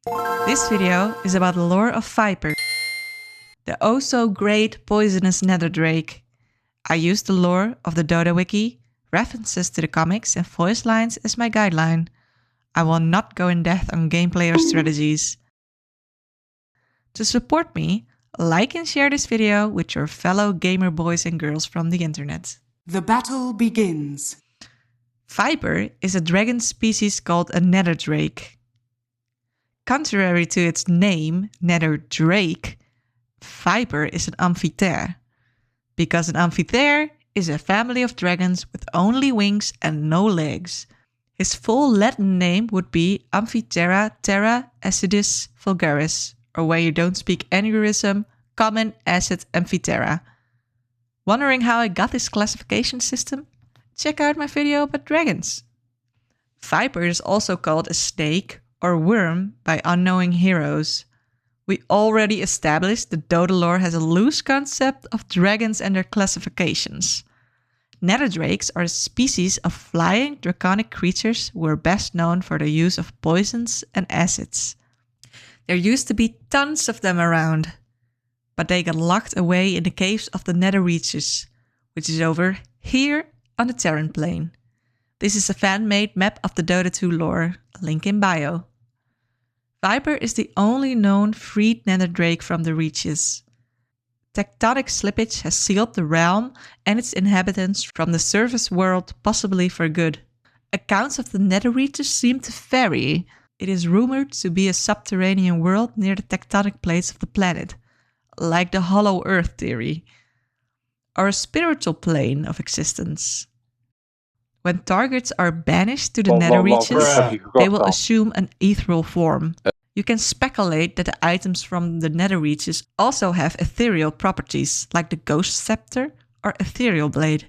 This video is about the lore of VIPER, the oh so great poisonous netherdrake. I use the lore of the Dota wiki, references to the comics and voice lines as my guideline. I will not go in depth on gameplay or strategies. To support me, like and share this video with your fellow gamer boys and girls from the internet. The battle begins. VIPER is a dragon species called a netherdrake. Contrary to its name, netherdrake, VIPER is an amphithere, because an amphithere is a family of dragons with only wings and no legs. His full Latin name would be Amphithera terra acidis vulgaris, or when you don't speak any Russian, common acid amphithera. Wondering how I got this classification system? Check out my video about dragons. VIPER is also called a snake or worm by unknowing heroes. We already established that Dota lore has a loose concept of dragons and their classifications. Netherdrakes are a species of flying draconic creatures who are best known for their use of poisons and acids. There used to be tons of them around, but they got locked away in the caves of the nether reaches, which is over here on the Terrene plane. This is a fan-made map of the Dota 2 lore, link in bio. VIPER is the only known freed netherdrake from the reaches. Tectonic slippage has sealed the realm and its inhabitants from the surface world, possibly for good. Accounts of the nether reaches seem to vary. It is rumored to be a subterranean world near the tectonic plates of the planet, like the hollow earth theory, or a spiritual plane of existence. When targets are banished to the nether reaches, they will assume an ethereal form. You can speculate that the items from the nether reaches also have ethereal properties, like the ghost scepter or ethereal blade.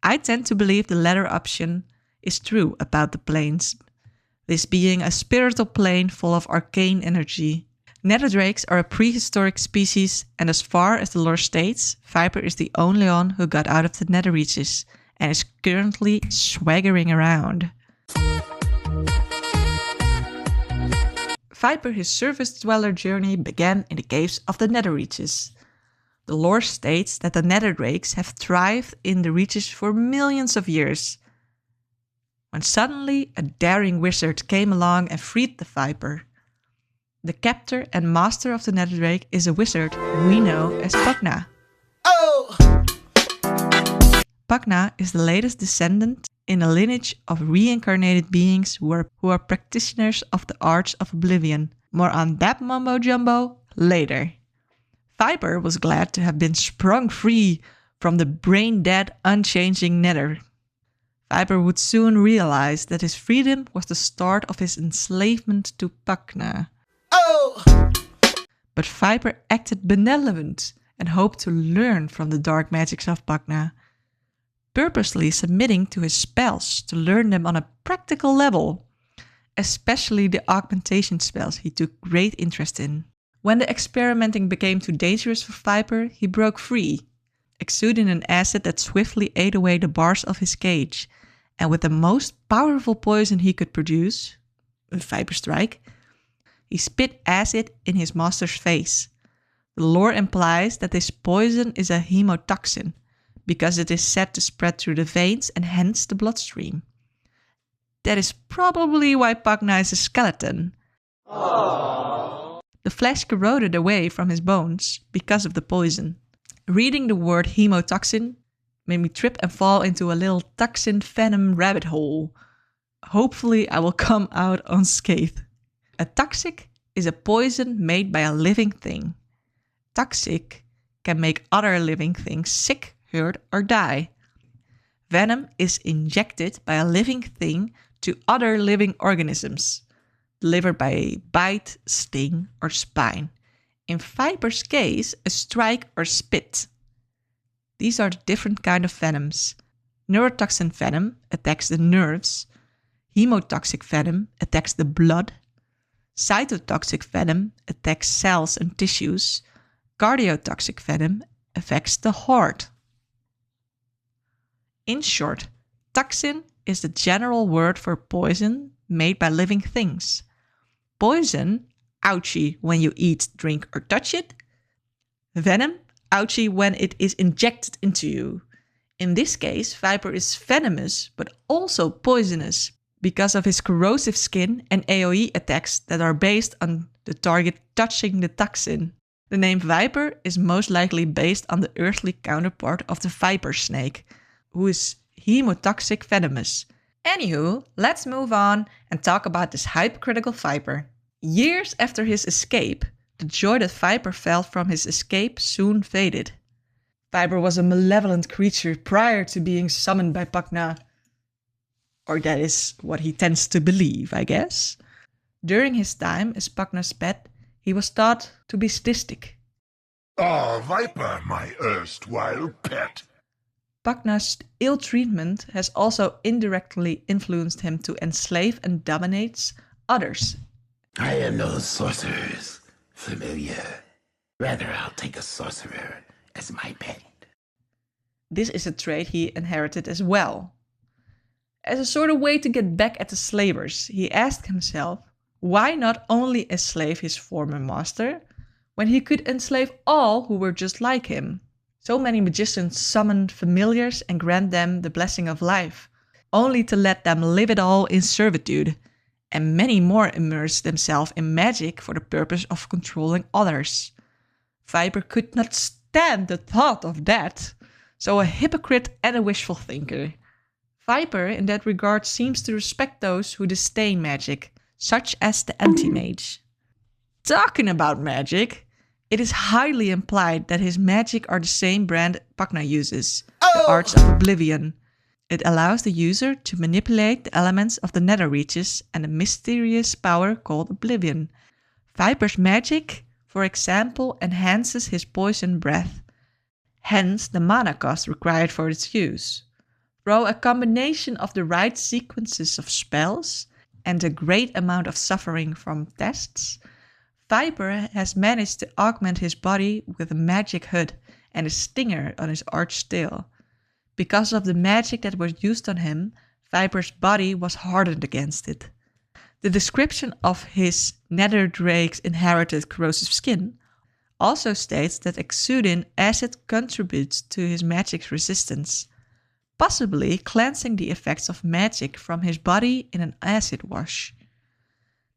I tend to believe the latter option is true about the planes, this being a spiritual plane full of arcane energy. Netherdrakes are a prehistoric species, and as far as the lore states, VIPER is the only one who got out of the nether reaches and is currently swaggering around. VIPER, his surface dweller journey began in the caves of the nether reaches. The lore states that the netherdrakes have thrived in the reaches for millions of years, when suddenly a daring wizard came along and freed the VIPER. The captor and master of the netherdrake is a wizard we know as Pugna. Pugna is the latest descendant in a lineage of reincarnated beings who are practitioners of the arts of oblivion. More on that mumbo jumbo later. VIPER was glad to have been sprung free from the brain-dead, unchanging nether. VIPER would soon realize that his freedom was the start of his enslavement to Pugna. But VIPER acted benevolent and hoped to learn from the dark magics of Pugna, purposely submitting to his spells to learn them on a practical level. Especially the augmentation spells he took great interest in. When the experimenting became too dangerous for VIPER, he broke free, exuding an acid that swiftly ate away the bars of his cage, and with the most powerful poison he could produce, a VIPER strike, he spit acid in his master's face. The lore implies that this poison is a hemotoxin, because it is said to spread through the veins and hence the bloodstream. That is probably why Pugna is a skeleton. Aww. The flesh corroded away from his bones because of the poison. Reading the word hemotoxin made me trip and fall into a little toxin venom rabbit hole. Hopefully I will come out unscathed. A toxic is a poison made by a living thing. Toxic can make other living things sick, hurt, or die. Venom is injected by a living thing to other living organisms, delivered by a bite, sting, or spine. In VIPER's case, a strike or spit. These are the different kinds of venoms. Neurotoxin venom attacks the nerves. Hemotoxic venom attacks the blood. Cytotoxic venom attacks cells and tissues. Cardiotoxic venom affects the heart. In short, toxin is the general word for poison made by living things. Poison ouchie when you eat, drink, or touch it. Venom, ouchie when it is injected into you. In this case, Viper is venomous, but also poisonous because of his corrosive skin and AoE attacks that are based on the target touching the toxin. The name Viper is most likely based on the earthly counterpart of the viper snake, who is hemotoxic venomous. Anywho, let's move on and talk about this hypercritical Viper. Years after his escape, the joy that Viper felt from his escape soon faded. Viper was a malevolent creature prior to being summoned by Pugna. Or that is what he tends to believe, I guess. During his time as Pugna's pet, he was thought to be sadistic. Ah, Viper, my erstwhile pet. Pugna's ill treatment has also indirectly influenced him to enslave and dominate others. I am no sorcerer's familiar. Rather, I'll take a sorcerer as my pet. This is a trait he inherited as well. As a sort of way to get back at the slavers, he asked himself, why not only enslave his former master, when he could enslave all who were just like him? So many magicians summon familiars and grant them the blessing of life, only to let them live it all in servitude, and many more immerse themselves in magic for the purpose of controlling others. Viper could not stand the thought of that, so a hypocrite and a wishful thinker. Viper, in that regard, seems to respect those who disdain magic, such as the anti-mage. Talking about magic, it is highly implied that his magic are the same brand Pugna uses, the Arts of Oblivion. It allows the user to manipulate the elements of the nether reaches and a mysterious power called Oblivion. Viper's magic, for example, enhances his poison breath, hence the mana cost required for its use. Through a combination of the right sequences of spells and a great amount of suffering from tests, Viper has managed to augment his body with a magic hood and a stinger on his arched tail. Because of the magic that was used on him, Viper's body was hardened against it. The description of his netherdrake's inherited corrosive skin also states that exuding acid contributes to his magic's resistance, possibly cleansing the effects of magic from his body in an acid wash.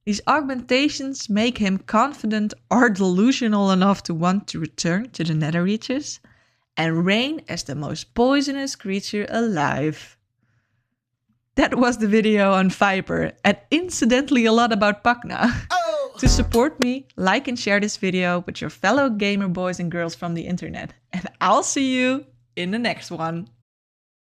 These augmentations make him confident or delusional enough to want to return to the nether reaches and reign as the most poisonous creature alive. That was the video on Viper, and incidentally a lot about Pugna. To support me, like and share this video with your fellow gamer boys and girls from the internet. And I'll see you in the next one.